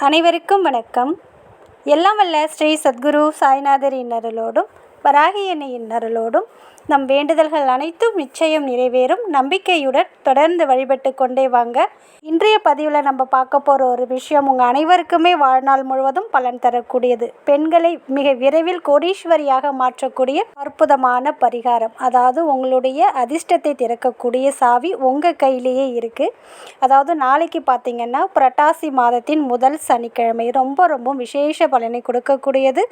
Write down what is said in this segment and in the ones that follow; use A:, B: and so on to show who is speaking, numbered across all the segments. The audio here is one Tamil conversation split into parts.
A: அனைவருக்கும் வணக்கம். எல்லாம் வல்ல ஸ்ரீ சத்குரு சாய்நாதர் இன்னருளோடும் வராகி அன்னை இன்னருளோடும் நம் வேண்டுதல்கள் அனைத்தும் நிச்சயம் நிறைவேறும் நம்பிக்கையுடன் தொடர்ந்து வழிபட்டு கொண்டே வாங்க. இன்றைய பதிவில் நம்ம பார்க்க போகிற ஒரு விஷயம் உங்கள் அனைவருக்குமே வாழ்நாள் முழுவதும் பலன் தரக்கூடியது. பெண்களை மிக விரைவில் கோடீஸ்வரியாக மாற்றக்கூடிய அற்புதமான பரிகாரம். அதாவது உங்களுடைய அதிர்ஷ்டத்தை திறக்கக்கூடிய சாவி உங்கள் கையிலேயே இருக்குது. அதாவது நாளைக்கு பார்த்திங்கன்னா புரட்டாசி மாதத்தின் முதல் சனிக்கிழமை ரொம்ப விசேஷ பலனை கொடுக்கக்கூடியது.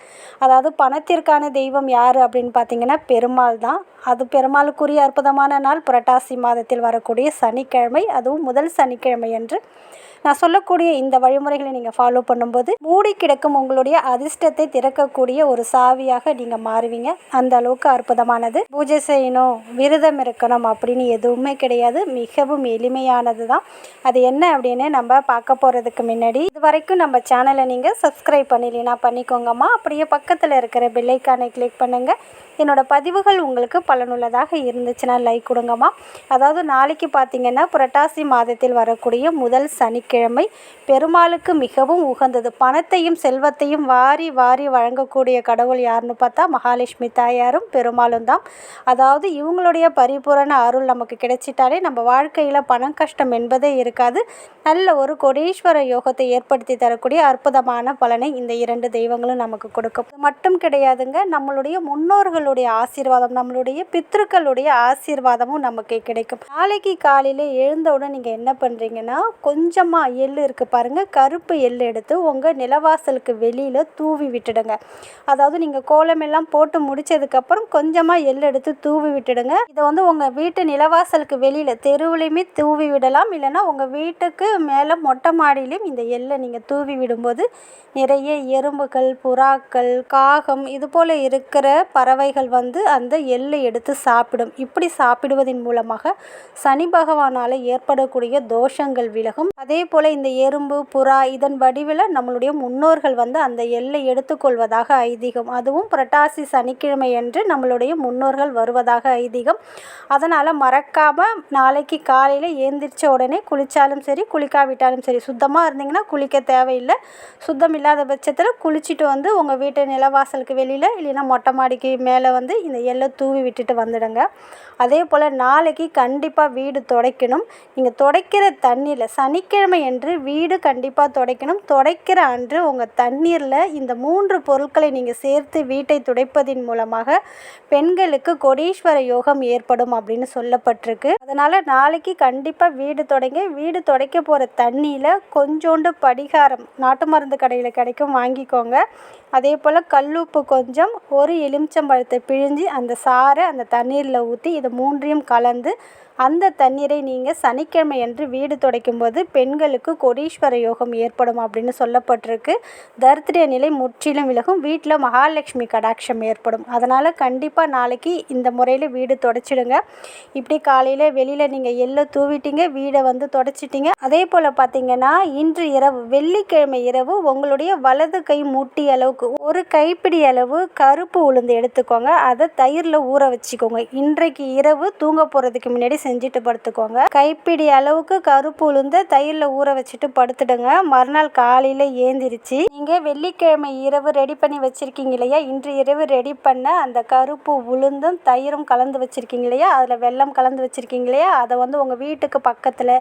A: அதாவது பணத்திற்கான தெய்வம் யார் அப்படின்னு பார்த்திங்கன்னா பெருமாள் தான். அது பெருமாளுக்குரிய அற்புதமான நாள் புரட்டாசி மாதத்தில் வரக்கூடிய சனிக்கிழமை, அதுவும் முதல் சனிக்கிழமை அன்று நான் சொல்லக்கூடிய இந்த வழிமுறைகளை நீங்கள் ஃபாலோ பண்ணும்போது மூடி கிடக்கும் உங்களுடைய அதிர்ஷ்டத்தை திறக்கக்கூடிய ஒரு சாவியாக நீங்கள் மாறுவீங்க. அந்த அளவுக்கு அற்புதமானது. பூஜை செய்யணும், விரதம் இருக்கணும் அப்படின்னு எதுவுமே கிடையாது. மிகவும் எளிமையானது தான். அது என்ன அப்படின்னு நம்ம பார்க்க போகிறதுக்கு முன்னாடி இது வரைக்கும் நம்ம சேனலை நீங்கள் சப்ஸ்கிரைப் பண்ணிடலாம், பண்ணிக்கோங்கம்மா. அப்படியே பக்கத்தில் இருக்கிற பெல் ஐக்கானை கிளிக் பண்ணுங்கள். என்னோடய பதிவுகள் உங்களுக்கு பலனுள்ளதாக இருந்துச்சுன்னா லைக் கொடுங்கம்மா. அதாவது நாளைக்கு பார்த்திங்கன்னா புரட்டாசி மாதத்தில் வரக்கூடிய முதல் சனிக்கிழமை பெருமாளுக்கு மிகவும் உகந்தது. பணத்தையும் செல்வத்தையும் வாரி வழங்கக்கூடிய கடவுள் யாருன்னு பார்த்தா மகாலட்சுமி தாயாரும் பெருமாளும் தான். அதாவது இவங்களுடைய பரிபூரண அருள் நமக்கு கிடைச்சிட்டாலே நம்ம வாழ்க்கையில் பணம் கஷ்டம் என்பதே இருக்காது. நல்ல ஒரு கோடீஸ்வர யோகத்தை ஏற்படுத்தி தரக்கூடிய அற்புதமான பலனை இந்த இரண்டு தெய்வங்களும் நமக்கு கொடுக்கும். இது மட்டும் கிடையாதுங்க, நம்மளுடைய முன்னோர்களுடைய ஆசீர்வாதம், நம்மளுடைய பித்ருக்களுடைய ஆசீர்வாதமும் நமக்கு கிடைக்கும். நாளைக்கு காலையில் எழுந்தவுடன் நீங்கள் என்ன பண்ணுறீங்கன்னா, கொஞ்சமாக எள்ளு இருக்குது பாருங்கள், கருப்பு எள்ளு எடுத்து உங்கள் நிலவாசலுக்கு வெளியில் தூவி விட்டுடுங்க. அதாவது நீங்கள் கோலம் எல்லாம் போட்டு முடித்ததுக்கப்புறம் கொஞ்சமாக எள்ளு எடுத்து தூவி விட்டுடுங்க. இதை உங்கள் வீட்டு நிலவாசலுக்கு வெளியில் தெருவுலையுமே தூவி விடலாம். இல்லைன்னா உங்கள் வீட்டுக்கு மேலே மொட்டை மாடியிலையும் இந்த எள்ளை நீங்கள் தூவி விடும்போது நிறைய எறும்புகள், புறாக்கள், காகம் இது போல் இருக்கிற பறவைகள் அந்த எள்ளை எடுத்து சாப்பிடும். இப்படி சாப்பிடுவதன் மூலமாக சனி பகவானால் ஏற்படக்கூடிய தோஷங்கள் விலகும். அதே போல் இந்த எறும்பு, புறா இதன் வடிவில் நம்மளுடைய முன்னோர்கள் அந்த எள்ளை எடுத்துக்கொள்வதாக ஐதீகம். அதுவும் புரட்டாசி சனிக்கிழமை என்று நம்மளுடைய முன்னோர்கள் வருவதாக ஐதீகம். அதனால் மறக்காமல் நாளைக்கு காலையில் ஏந்திரிச்ச உடனே குளித்தாலும் சரி குளிக்காவிட்டாலும் சரி, சுத்தமாக இருந்தீங்கன்னா குளிக்க தேவையில்லை. சுத்தம் இல்லாத பட்சத்தில் குளிச்சுட்டு உங்கள் வீட்டு நிலவாசலுக்கு வெளியில் இல்லைன்னா மொட்டை மாடிக்கு மேலே இந்த எள்ளை தூவி விட்டுட்டு வந்துடுங்க. அதே போல் நாளைக்கு கண்டிப்பாக வீடு துடைக்கணும். நீங்கள் துடைக்கிற தண்ணீரில் சனிக்கிழமை என்று வீடு கண்டிப்பாக துடைக்கணும். துடைக்கிற அன்று உங்கள் தண்ணீரில் இந்த 3 பொருட்களை நீங்கள் சேர்த்து வீட்டை துடைப்பதின் மூலமாக பெண்களுக்கு கோடீஸ்வர யோகம் ஏற்படும் அப்படின்னு சொல்லப்பட்டிருக்கு. அதனால் நாளைக்கு கண்டிப்பாக வீடு துடைங்க. வீடு துடைக்க போகிற தண்ணியில் கொஞ்சோண்டு படிகாரம் நாட்டு மருந்து கடையில் கிடைக்கும், வாங்கிக்கோங்க. அதே போல் கல்லுப்பு கொஞ்சம், ஒரு எலுமிச்சம்பழத்தை பிழிஞ்சு அந்த சாறை அந்த தண்ணீரில் ஊற்றி இது 3ஐயும் கலந்து அந்த தண்ணீரை நீங்கள் சனிக்கிழமை என்று வீடு துடைக்கும்போது பெண்களுக்கு கோடீஸ்வர யோகம் ஏற்படும் அப்படின்னு சொல்லப்பட்டிருக்கு. தரித்திர நிலை முற்றிலும் விலகும். வீட்டில் மகாலட்சுமி கடாட்சம் ஏற்படும். அதனால் கண்டிப்பாக நாளைக்கு இந்த முறையில் வீடு துடைச்சிடுங்க. இப்படி காலையில் வெளியில் நீங்கள் எள்ளை தூவிட்டீங்க, வீடை துடைச்சிட்டிங்க. அதே போல் பார்த்திங்கன்னா இன்று இரவு வெள்ளிக்கிழமை இரவு உங்களுடைய வலது கை முட்டி அளவுக்கு ஒரு கைப்பிடி அளவு கருப்பு உளுந்து எடுத்துக்கோங்க. அதை தயிரில் ஊற வச்சுக்கோங்க. இன்றைக்கு இரவு தூங்க போகிறதுக்கு முன்னாடி செஞ்சுட்டு படுத்துக்கோங்க. கைப்பிடி அளவுக்கு கருப்பு உளுந்த தயிரில் ஊற வச்சுட்டு படுத்துடுங்க. மறுநாள் காலையில் ஏந்திரிச்சு நீங்கள் வெள்ளிக்கிழமை இரவு ரெடி பண்ணி வச்சுருக்கீங்க இல்லையா, இன்று இரவு ரெடி பண்ண அந்த கருப்பு உளுந்தும் தயிரும் கலந்து வச்சுருக்கீங்க இல்லையா, அதில் வெல்லம் கலந்து வச்சுருக்கீங்க இல்லையா, அதை உங்கள் வீட்டுக்கு பக்கத்தில்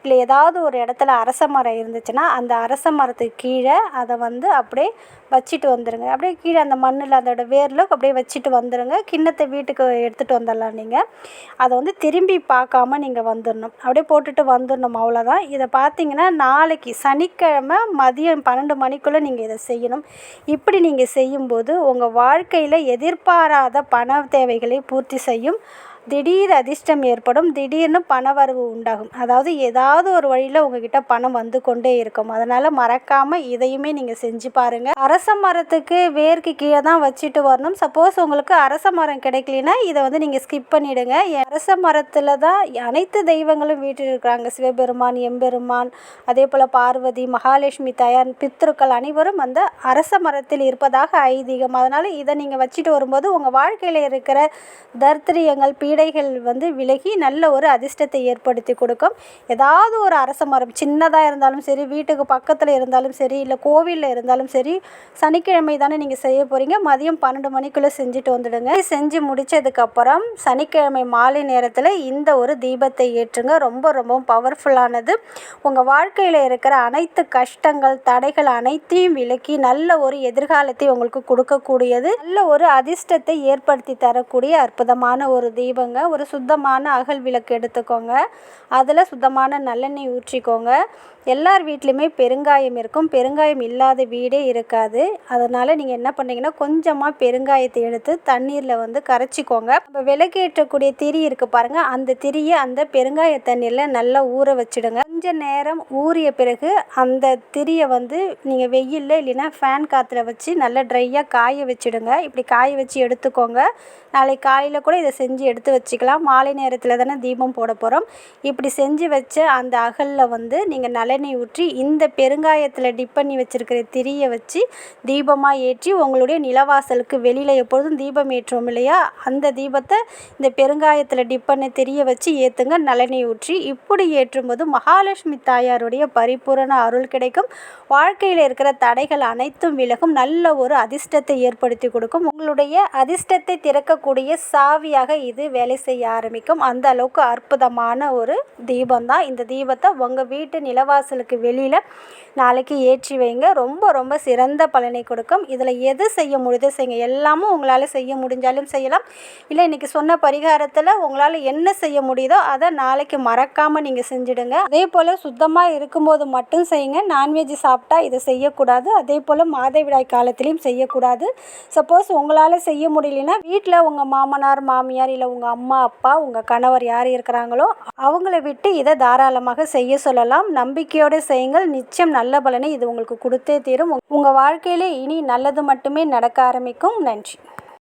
A: இல்லை ஏதாவது ஒரு இடத்துல அரச மரம் இருந்துச்சுன்னா அந்த அரச மரத்துக்கு கீழே அதை அப்படியே வச்சுட்டு வந்துடுங்க. அப்படியே கீழே அந்த மண்ணில் அதோட வேரில் அப்படியே வச்சுட்டு வந்துடுங்க. கிண்ணத்தை வீட்டுக்கு எடுத்துகிட்டு வந்துடலாம். நீங்கள் அதை திரும்பி பார்க்காம நீங்கள் வந்துடணும். அப்படியே போட்டுட்டு வந்துடணும், அவ்வளோதான். இதை பார்த்தீங்கன்னா நாளைக்கு சனிக்கிழமை மதியம் 12 மணிக்குள்ளே நீங்கள் இதை செய்யணும். இப்படி நீங்கள் செய்யும்போது உங்கள் வாழ்க்கையில் எதிர்பாராத பண தேவைகளை பூர்த்தி செய்யும். திடீர் அதிர்ஷ்டம் ஏற்படும். திடீர்னு பணவரவு உண்டாகும். அதாவது ஏதாவது ஒரு வழியில் உங்ககிட்ட பணம் வந்து கொண்டே இருக்கும். அதனால் மறக்காமல் இதையுமே நீங்கள் செஞ்சு பாருங்கள். அரச மரத்துக்கு வேர்க்கு கீழே தான் வச்சுட்டு வரணும். சப்போஸ் உங்களுக்கு அரச மரம் கிடைக்கலனா இதை நீங்கள் ஸ்கிப் பண்ணிவிடுங்க. அரச மரத்தில் தான் அனைத்து தெய்வங்களும் வீட்டில் இருக்கிறாங்க. சிவபெருமான், எம்பெருமான், அதே போல் பார்வதி, மகாலட்சுமி தாயார், பித்ருக்கள் அனைவரும் அரச மரத்தில் இருப்பதாக ஐதீகம். அதனால் இதை நீங்கள் வச்சுட்டு வரும்போது உங்கள் வாழ்க்கையில் இருக்கிற தரித்திரியங்கள், பீடைகள் வந்து விலகி நல்ல ஒரு அதிர்ஷ்டத்தை ஏற்படுத்தி கொடுக்கும். ஏதாவது ஒரு அரச மரம் சின்னதாக இருந்தாலும் சரி, வீட்டுக்கு பக்கத்தில் இருந்தாலும் சரி, இல்லை கோவிலில் இருந்தாலும் சரி, சனிக்கிழமை தானே நீங்கள் செய்ய போகிறீங்க, மதியம் 12 மணிக்குள்ளே செஞ்சுட்டு வந்துடுங்க. செஞ்சு முடித்ததுக்கப்புறம் சனிக்கிழமை மாலை நேரத்தில் இந்த ஒரு தீபத்தை ஏற்றுங்க. ரொம்ப ரொம்பவும் பவர்ஃபுல்லானது. உங்கள் வாழ்க்கையில் இருக்கிற அனைத்து கஷ்டங்கள் தடைகள் அனைத்தையும் விலக்கி நல்ல ஒரு எதிர்காலத்தை உங்களுக்கு கொடுக்கக்கூடியது, நல்ல ஒரு அதிர்ஷ்டத்தை ஏற்படுத்தி தரக்கூடிய அற்புதமான ஒரு தீபங்க. ஒரு சுத்தமான அகல் விளக்கு எடுத்துக்கோங்க, அதில் சுத்தமான நல்லெண்ணெய் ஊற்றிக்கோங்க. எல்லார் வீட்லேயுமே பெருங்காயம் இருக்கும், பெருங்காயம் இல்லாத வீடே இருக்காது. அதனால் நீங்கள் என்ன பண்ணுறீங்கன்னா கொஞ்சமாக பெருங்காயத்தை எடுத்து தண்ணீரில் வந்து கரைச்சிக்கோங்க. நம்ம விளக்கேற்றக்கூடிய திரி இருக்குது பாருங்கள், அந்த திரியை அந்த பெருங்காய தண்ணீரில் நல்லா ஊற வச்சுடுங்க. கொஞ்சம் நேரம் ஊறிய பிறகு அந்த திரியை வந்து நீங்கள் வெயிலில் இல்லைன்னா ஃபேன் காற்றுல வச்சு நல்லா ட்ரையாக காய வச்சுடுங்க. இப்படி காய வச்சு எடுத்துக்கோங்க. நாளைக்கு காலையில் கூட இதை செஞ்சு எடுத்து வச்சுக்கலாம். மாலை நேரத்தில் தானே தீபம் போட போகிறோம். இப்படி செஞ்சு வச்ச அந்த அகலில் வந்து நீங்கள் நல்லெண்ணெய் ஊற்றி இந்த பெருங்காயத்தில் டிப் பண்ணி வச்சுருக்கிற திரியை வச்சு தீபமாக ஏற்றி உங்களுடைய நிலவாசலுக்கு வெளியில் எப்பொழுதும் தீபம் ஏற்றுவோம் இல்லையா, அந்த தீபத்தை இந்த பெருங்காயத்தில் டிப் பண்ணி திரியை வச்சு ஏற்றுங்க நல்லெண்ணெய் ஊற்றி. இப்படி ஏற்றும்போது மகாலட்சுமி தாயாருடைய பரிபூரண அருள் கிடைக்கும். வாழ்க்கையில் இருக்கிற தடைகள் அனைத்தும் விலகும். நல்ல ஒரு அதிர்ஷ்டத்தை ஏற்படுத்தி கொடுக்கும். உங்களுடைய அதிர்ஷ்டத்தை திறக்கக்கூடிய சாவியாக இது வேலை செய்ய ஆரம்பிக்கும். அந்த அளவுக்கு அற்புதமான ஒரு தீபம் தான். இந்த தீபத்தை உங்கள் வீட்டு நிலவாசலுக்கு வெளியில் நாளைக்கு ஏற்றி வைங்க. ரொம்ப ரொம்ப சிறந்த பலனை கொடுக்கும். இதில் எது செய்ய முடியுதோ செய்யுங்க. எல்லாமும் உங்களால் செய்ய முடிஞ்சாலும் செய்யலாம். இல்லை இன்றைக்கி சொன்ன பரிகாரத்தில் உங்களால் என்ன செய்ய முடியுதோ அதை நாளைக்கு மறக்காமல் நீங்கள் செஞ்சுடுங்க. அதே போல் சுத்தமாக இருக்கும்போது மட்டும் செய்யுங்க. நான்வெஜ் சாப்பிட்டா இதை செய்யக்கூடாது. அதே போல் மாதவிடாய் காலத்திலையும் செய்யக்கூடாது. சப்போஸ் உங்களால் செய்ய முடியலன்னா வீட்டில் உங்கள் மாமனார் மாமியார் இல்லை உங்கள் அம்மா அப்பா உங்கள் கணவர் யார் இருக்கிறாங்களோ அவங்கள விட்டு இதை தாராளமாக செய்ய சொல்லலாம். நம்பிக்கையோடு செய்யுங்கள். நிச்சயம் நல்ல பலனை இது உங்களுக்கு கொடுத்தே தீரும். உங்கள் வாழ்க்கையில் இனி நல்லது மட்டுமே நடக்க ஆரம்பிக்கும். நன்றி.